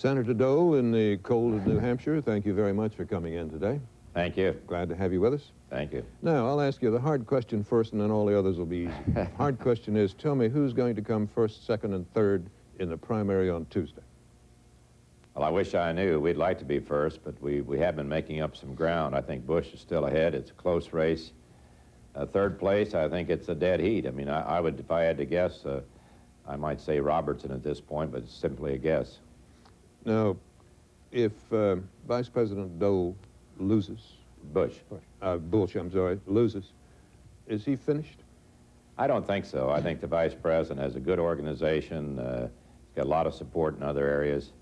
Senator Dole in the cold of New Hampshire, thank you very much for coming in today. Thank you. Glad to have you with us. Thank you. Now, I'll ask you the hard question first, and then all the others will be easy. Hard question is, tell me who's going to come first, second, and third in the primary on Tuesday? Well, I wish I knew. We'd like to be first, but we have been making up some ground. I think Bush is still ahead. It's a close race. Third place, I think it's a dead heat. I mean, I would, if I had to guess, I might say Robertson at this point, but it's simply a guess. Now, if Vice President Dole loses... Bush, I'm sorry, loses, is he finished? I don't think so. I think the Vice President has a good organization. He's got a lot of support in other areas.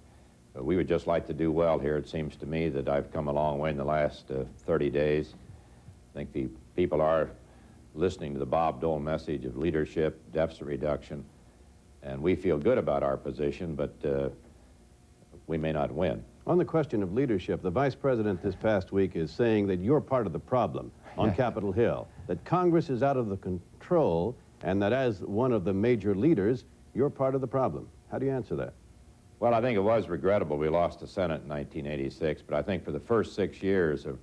We would just like to do well here. It seems to me that I've come a long way in the last 30 days. I think the people are listening to the Bob Dole message of leadership, deficit reduction, and we feel good about our position, but we may not win. On the question of leadership, the Vice President this past week is saying that you're part of the problem on Capitol Hill, that Congress is out of the control, and that as one of the major leaders, you're part of the problem. How do you answer that? Well, I think it was regrettable we lost the Senate in 1986, but I think for the first 6 years of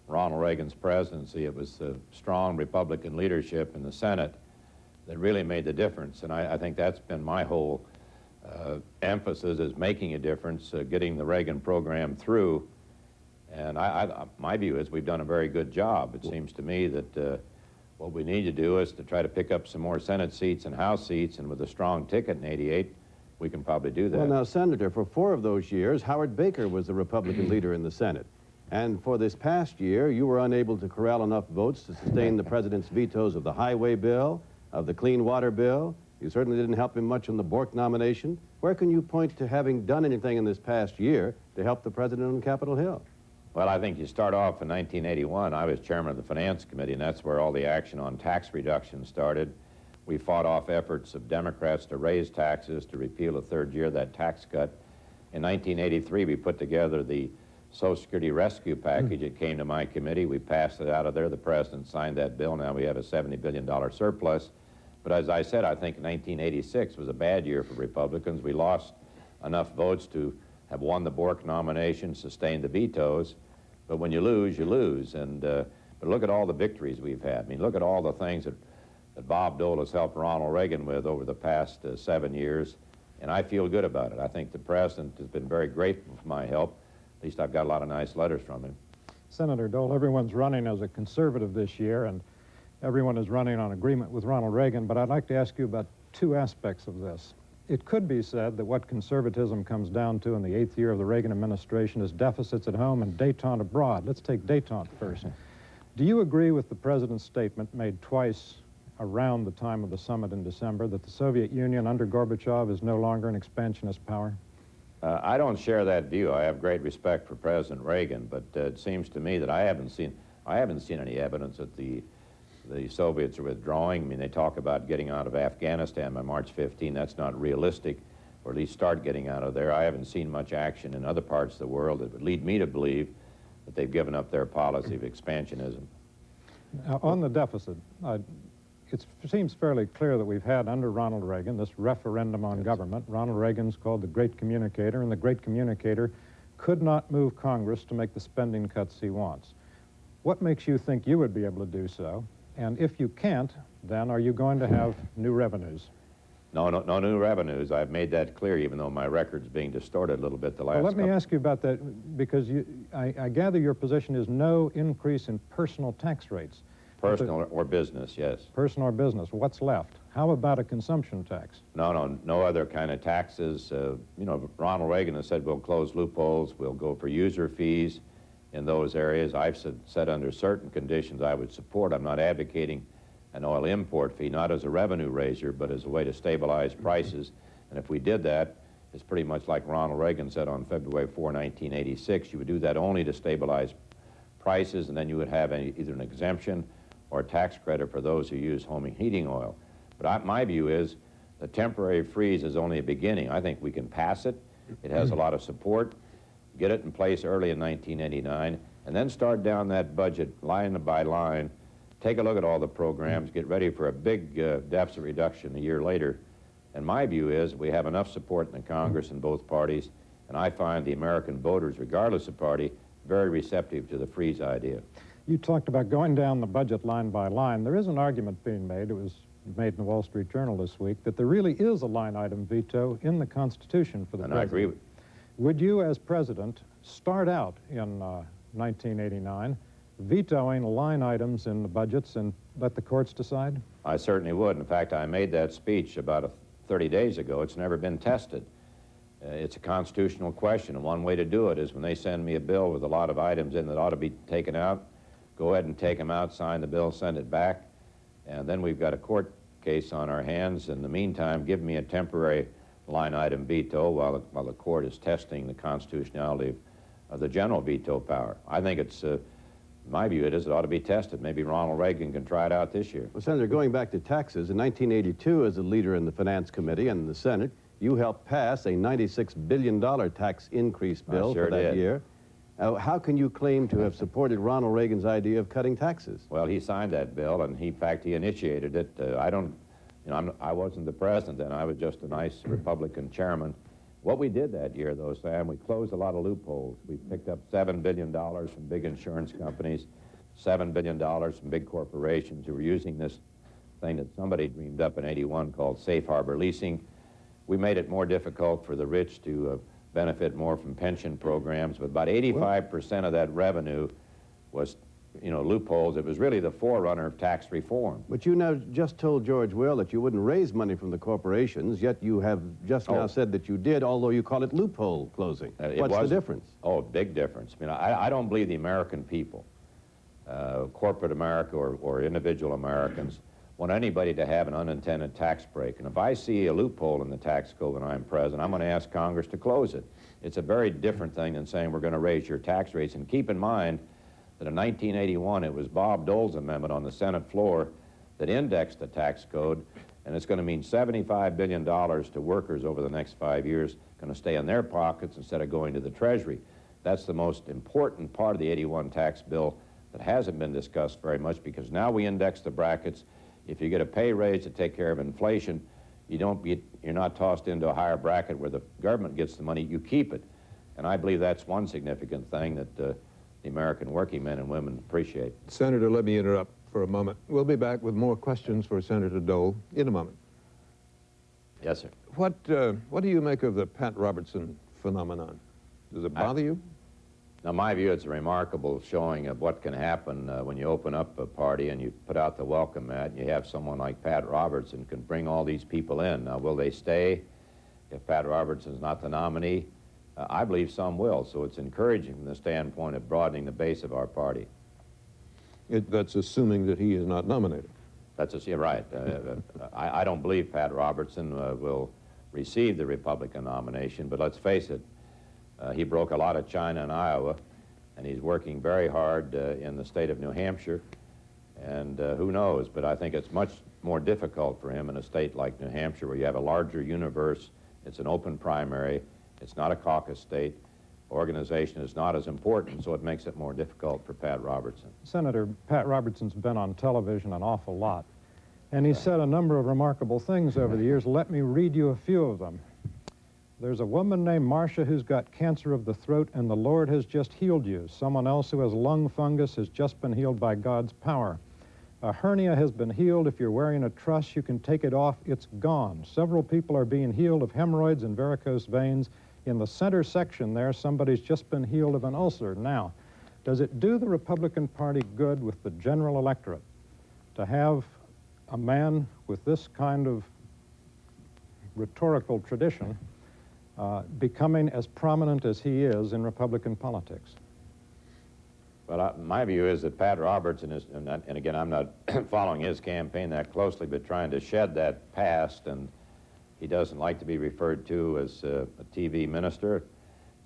Ronald Reagan's presidency, it was the strong Republican leadership in the Senate that really made the difference, and I think that's been my whole emphasis, is making a difference, getting the Reagan program through. And my view is we've done a very good job. It seems to me that what we need to do is to try to pick up some more Senate seats and House seats, and with a strong ticket in '88, we can probably do that. Well, now, Senator, for 4 of those years, Howard Baker was the Republican leader in the Senate. And for this past year, you were unable to corral enough votes to sustain the president's vetoes of the highway bill, of the clean water bill. You certainly didn't help him much on the Bork nomination. Where can you point to having done anything in this past year to help the president on Capitol Hill? Well, I think you start off in 1981. I was chairman of the Finance Committee, and that's where all the action on tax reduction started. We fought off efforts of Democrats to raise taxes, to repeal the third year of that tax cut. In 1983, we put together the Social Security Rescue Package. It came to my committee. We passed it out of there. The president signed that bill. Now we have a $70 billion surplus. But as I said, I think 1986 was a bad year for Republicans. We lost enough votes to have won the Bork nomination, sustained the vetoes. But when you lose, you lose. And but look at all the victories we've had. I mean, look at all the things that Bob Dole has helped Ronald Reagan with over the past 7 years. And I feel good about it. I think the president has been very grateful for my help. At least I've got a lot of nice letters from him. Senator Dole, everyone's running as a conservative this year, and everyone is running on agreement with Ronald Reagan, but I'd like to ask you about 2 aspects of this. It could be said that what conservatism comes down to in the 8th year of the Reagan administration is deficits at home and détente abroad. Let's take détente first. Do you agree with the president's statement made twice around the time of the summit in December that the Soviet Union under Gorbachev is no longer an expansionist power? I don't share that view. I have great respect for President Reagan, but it seems to me that I haven't seen any evidence that the Soviets are withdrawing. I mean, they talk about getting out of Afghanistan by March 15. That's not realistic, or at least start getting out of there. I haven't seen much action in other parts of the world that would lead me to believe that they've given up their policy of expansionism. Now, on the deficit, it seems fairly clear that we've had under Ronald Reagan this referendum on government. Ronald Reagan's called the Great Communicator, and the Great Communicator could not move Congress to make the spending cuts he wants. What makes you think you would be able to do so? And if you can't, then are you going to have new revenues? No new revenues. I've made that clear, even though my record's being distorted a little bit the last Well, let me ask you about that, because I gather your position is no increase in personal tax rates. Personal or business, yes. Personal or business. What's left? How about a consumption tax? No other kind of taxes. You know, Ronald Reagan has said we'll close loopholes, we'll go for user fees in those areas. I've said under certain conditions I would support. I'm not advocating an oil import fee, not as a revenue raiser, but as a way to stabilize prices. And if we did that, it's pretty much like Ronald Reagan said on February 4, 1986. You would do that only to stabilize prices, and then you would have either an exemption or a tax credit for those who use home heating oil. But my view is the temporary freeze is only a beginning. I think we can pass it. It has a lot of support. Get it in place early in 1989, and then start down that budget line by line. Take a look at all the programs, get ready for a big deficit reduction a year later. And my view is we have enough support in the Congress in both parties, and I find the American voters, regardless of party, very receptive to the freeze idea. You talked about going down the budget line by line. There is an argument being made, it was made in the Wall Street Journal this week, that there really is a line item veto in the Constitution for the And president. I agree with Would you, as president, start out in 1989 vetoing line items in the budgets and let the courts decide? I certainly would. In fact, I made that speech about 30 days ago. It's never been tested. It's a constitutional question, and one way to do it is when they send me a bill with a lot of items in that ought to be taken out, go ahead and take them out, sign the bill, send it back, and then we've got a court case on our hands. In the meantime, give me a temporary line item veto while the court is testing the constitutionality of the general veto power. I think it's, my view it ought to be tested. Maybe Ronald Reagan can try it out this year. Well, Senator, going back to taxes, in 1982, as a leader in the Finance Committee and the Senate, you helped pass a $96 billion tax increase bill sure for that did. year. How can you claim to have supported Ronald Reagan's idea of cutting taxes? Well, he signed that bill, and in fact, he initiated it. I wasn't the president then. I was just a nice Republican chairman. What we did that year, though, Sam, we closed a lot of loopholes. We picked up $7 billion from big insurance companies, $7 billion from big corporations who were using this thing that somebody dreamed up in '81 called safe harbor leasing. We made it more difficult for the rich to benefit more from pension programs, but about 85% of that revenue was, loopholes. It was really the forerunner of tax reform. But you now just told George Will that you wouldn't raise money from the corporations, yet you have just now said that you did, although you call it loophole closing. What's the difference? Oh, big difference. I don't believe the American people, corporate America or individual Americans, want anybody to have an unintended tax break. And if I see a loophole in the tax code when I'm president, I'm going to ask Congress to close it. It's a very different thing than saying we're going to raise your tax rates. And keep in mind that in 1981, it was Bob Dole's amendment on the Senate floor that indexed the tax code, and it's going to mean $75 billion to workers over the next 5 years, going to stay in their pockets instead of going to the Treasury. That's the most important part of the '81 tax bill that hasn't been discussed very much, because now we index the brackets. If you get a pay raise to take care of inflation, you're not tossed into a higher bracket where the government gets the money, you keep it. And I believe that's one significant thing that the American working men and women appreciate. Senator, let me interrupt for a moment. We'll be back with more questions for Senator Dole in a moment. Yes, sir. What do you make of the Pat Robertson phenomenon? Does it bother you? Now, my view, it's a remarkable showing of what can happen when you open up a party and you put out the welcome mat, and you have someone like Pat Robertson can bring all these people in. Now, will they stay if Pat Robertson's not the nominee? I believe some will, so it's encouraging from the standpoint of broadening the base of our party. That's assuming that he is not nominated. You're right. I don't believe Pat Robertson will receive the Republican nomination, but let's face it, he broke a lot of China in Iowa, and he's working very hard in the state of New Hampshire, and who knows, but I think it's much more difficult for him in a state like New Hampshire where you have a larger universe, it's an open primary, it's not a caucus state, organization is not as important, so it makes it more difficult for Pat Robertson. Senator, Pat Robertson's been on television an awful lot, and he's said a number of remarkable things over the years. Let me read you a few of them. There's a woman named Marcia who's got cancer of the throat, and the Lord has just healed you. Someone else who has lung fungus has just been healed by God's power. A hernia has been healed. If you're wearing a truss, you can take it off. It's gone. Several people are being healed of hemorrhoids and varicose veins. In the center section there, somebody's just been healed of an ulcer. Now, does it do the Republican Party good with the general electorate to have a man with this kind of rhetorical tradition becoming as prominent as he is in Republican politics? Well, my view is that Pat Robertson is, and again, I'm not following his campaign that closely, but trying to shed that past, and he doesn't like to be referred to as a TV minister.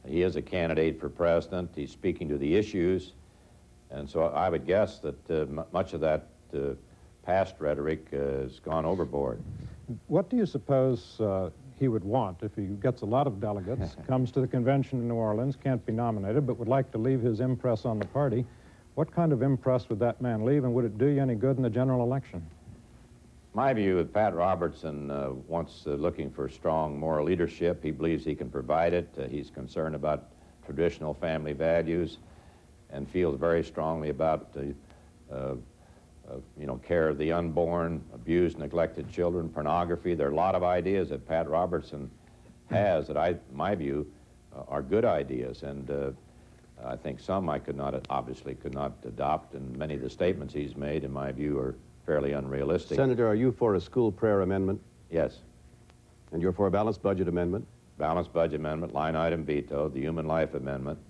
He is a candidate for president. He's speaking to the issues, and so I would guess that much of that past rhetoric has gone overboard. What do you suppose he would want if he gets a lot of delegates, comes to the convention in New Orleans, can't be nominated, but would like to leave his impress on the party? What kind of impress would that man leave, and would it do you any good in the general election? My view is Pat Robertson wants looking for strong moral leadership. He believes he can provide it. He's concerned about traditional family values and feels very strongly about the care of the unborn, abused, neglected children, pornography. There are a lot of ideas that Pat Robertson has that my view, are good ideas, and I think some I obviously could not adopt, and many of the statements he's made, in my view, are fairly unrealistic. Senator, are you for a school prayer amendment? Yes. And you're for a balanced budget amendment? Balanced budget amendment, line item veto, the human life amendment.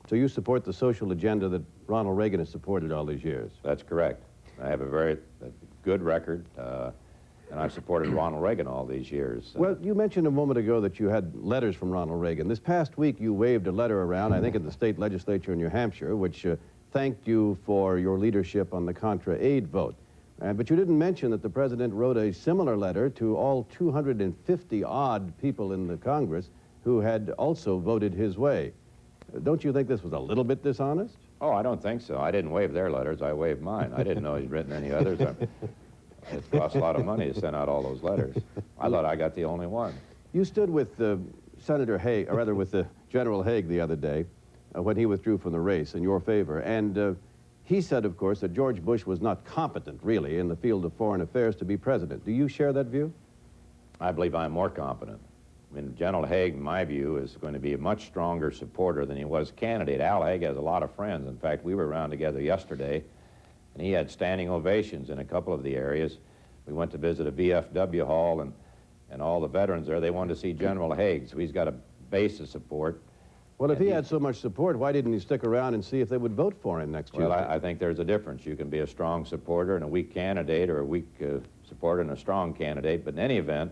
So you support the social agenda that Ronald Reagan has supported all these years? That's correct. I have a very good record, and I've supported Ronald Reagan all these years. Well, you mentioned a moment ago that you had letters from Ronald Reagan. This past week, you waved a letter around, I think in the state legislature in New Hampshire, which thanked you for your leadership on the Contra aid vote. But you didn't mention that the president wrote a similar letter to all 250-odd people in the Congress who had also voted his way. Don't you think this was a little bit dishonest? Oh, I don't think so. I didn't waive their letters. I waived mine. I didn't know he'd written any others. It cost a lot of money to send out all those letters. I thought I got the only one. You stood with Senator Haig, or rather with General Haig the other day when he withdrew from the race in your favor. And he said, of course, that George Bush was not competent, really, in the field of foreign affairs to be president. Do you share that view? I believe I'm more competent. I mean, General Haig, in my view, is going to be a much stronger supporter than he was candidate. Al Haig has a lot of friends. In fact, we were around together yesterday, and he had standing ovations in a couple of the areas. We went to visit a VFW hall, and all the veterans there, they wanted to see General Haig, so he's got a base of support. Well, if he had so much support, why didn't he stick around and see if they would vote for him next year? Well, I think there's a difference. You can be a strong supporter and a weak candidate, or a weak supporter and a strong candidate. But in any event,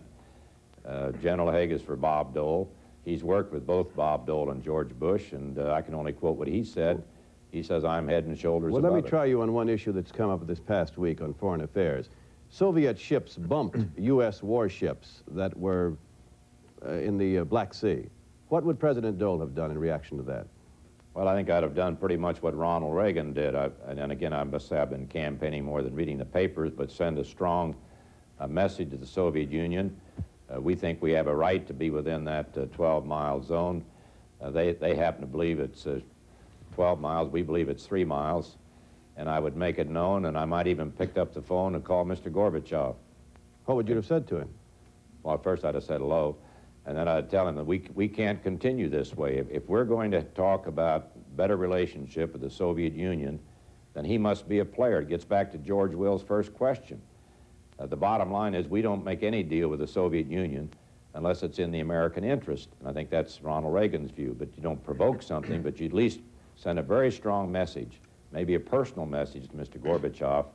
General Haig is for Bob Dole. He's worked with both Bob Dole and George Bush, and I can only quote what he said. He says, I'm head and shoulders above Well, let me it. try you on one issue that's come up this past week on foreign affairs. Soviet ships bumped U.S. warships that were in the Black Sea. What would President Dole have done in reaction to that? Well, I think I'd have done pretty much what Ronald Reagan did. And again, I must say I've been campaigning more than reading the papers, but send a strong message to the Soviet Union. We think we have a right to be within that 12-mile zone. They happen to believe it's 12 miles. We believe it's 3 miles. And I would make it known, and I might even picked up the phone and call Mr. Gorbachev. What would you have said to him? Well, at first I'd have said hello, and then I'd tell him that we can't continue this way. If we're going to talk about better relationship with the Soviet Union, then he must be a player. It gets back to George Will's first question. The bottom line is we don't make any deal with the Soviet Union unless it's in the American interest. And I think that's Ronald Reagan's view. But you don't provoke something, but you at least send a very strong message, maybe a personal message to Mr. Gorbachev,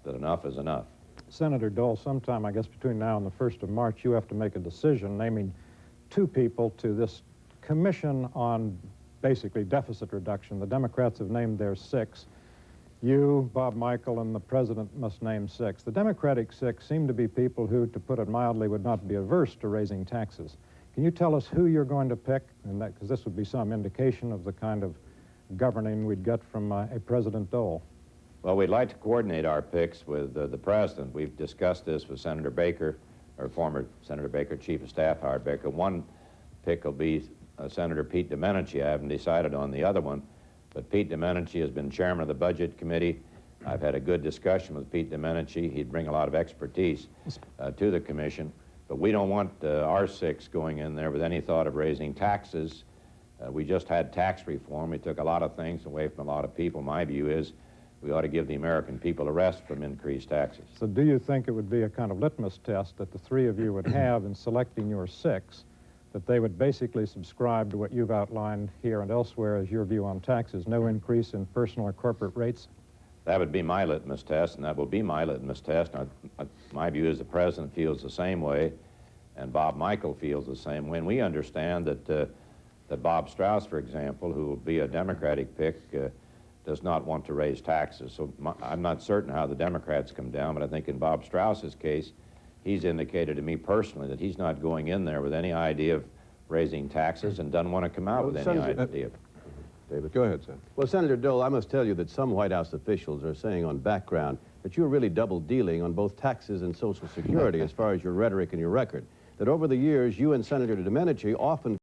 that enough is enough. Senator Dole, sometime, I guess, between now and the 1st of March, you have to make a decision naming 2 people to this commission on basically deficit reduction. The Democrats have named their 6. You, Bob Michael, and the president must name 6. The Democratic 6 seem to be people who, to put it mildly, would not be averse to raising taxes. Can you tell us who you're going to pick? And that, because this would be some indication of the kind of governing we'd get from a President Dole. Well, we'd like to coordinate our picks with the president. We've discussed this with Senator Baker, or former Senator Baker, Chief of Staff Howard Baker. One pick will be Senator Pete Domenici. I haven't decided on the other one, but Pete Domenici has been chairman of the Budget Committee. I've had a good discussion with Pete Domenici. He'd bring a lot of expertise to the commission, but we don't want our 6 going in there with any thought of raising taxes. We just had tax reform. We took a lot of things away from a lot of people. My view is we ought to give the American people a rest from increased taxes. So do you think it would be a kind of litmus test that the 3 of you would have in selecting your 6, that they would basically subscribe to what you've outlined here and elsewhere as your view on taxes, no increase in personal or corporate rates? That would be my litmus test, and that will be my litmus test. My view is the president feels the same way, and Bob Michael feels the same way. And we understand that Bob Strauss, for example, who will be a Democratic pick, does not want to raise taxes. So I'm not certain how the Democrats come down, but I think in Bob Strauss's case, he's indicated to me personally that he's not going in there with any idea of raising taxes and doesn't want to come out with any idea. David? Go ahead, Senator. Well, Senator Dole, I must tell you that some White House officials are saying on background that you were really double-dealing on both taxes and Social Security as far as your rhetoric and your record. That over the years, you and Senator Domenici often